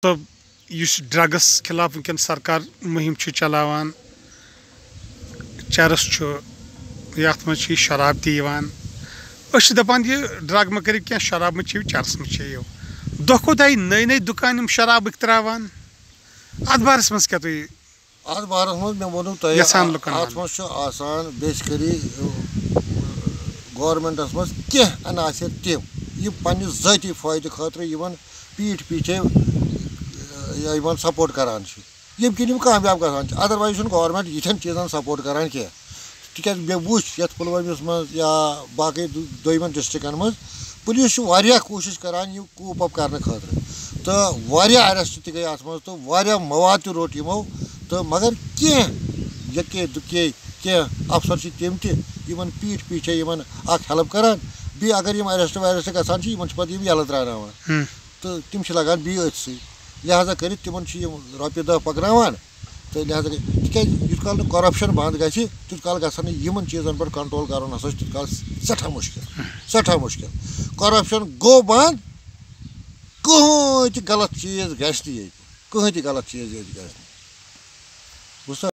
تو ڈرگس خلاف ونکن سرکار مہم چلاوان چرس یت مجھ شراب تہ دپان یہ ڈرگ مہ کرو کی شراب مہ چیو چرس مہ چیو دہ کھۄتہٕ آیہِ نٔے نٔے دُکان شرابٕکۍ ترٛاوان اتھ بارس منٛز کیٛاہ تُہۍ اتھ بارس منٛز مےٚ ووٚنوٕ تۄہہِ اتھ منٛز چھُ آسان بیسِکلی گورمنٹس منٛز کینٛہہ عناصر تِم یِم پننہِ ذٲتی فٲیدٕ خٲطرٕ یِمن پیٖٹھ پیٖچھے یِمن سپورٹ کران چھِ ییٚمہِ کِنۍ یِم کامیاب گژھان چھِ ادروایز چھُنہٕ گورمنٹ یِتھٮ۪ن چیٖزن سپورٹ کران کینٛہہ تِکیٛازِ مےٚ وُچھ یتھ پُلوٲمِس منٛز یا باقٕے دوٚیمٮ۪ن ڈسٹرکن منٛز پُلیٖس چھُ واریاہ کوٗشش کران یہِ کوپ اپ کرنہٕ خٲطرٕ تہٕ واریاہ اریسٹ تہِ گٔے اتھ منٛز تہٕ واریاہ مواد تہِ روٚٹ یِمو تہٕ مگر کینٛہہ یکے دُکے کینٛہہ افسر چھِ تِم تہِ یِمن پیٖٹھ پیٖچھے یِمن اکھ ہیلپ کران بیٚیہِ اگر یِم اریسٹ ویریسٹ گژھان چھِ یِمن چھِ پتہٕ یِم یلہٕ ترٛاوناوان تہٕ تِم چھِ لگان بیٚیہِ أتھۍ سۭتۍ لہٰذا کٔرِتھ تِمن چھِ یِم رۄپیہِ دہ پکناوان تہٕ لہٰذا تِکیٛازِ یُتھ کال نہٕ کرپشن بنٛد گژھِ تیُتھ کال گژھن نہٕ یِمن چیٖزن پٮ۪ٹھ کنٹرول کرُن ہسا چھُ تیُتھ کال سٮ۪ٹھاہ مُشکل کرپشن گوٚو بنٛد کٕہٕنۍ تہِ غلط چیٖز گژھِ نہٕ ییٚتہِ کٕہٕنۍ تہِ غلط چیٖز ییٚتہِ گژھِ نہٕ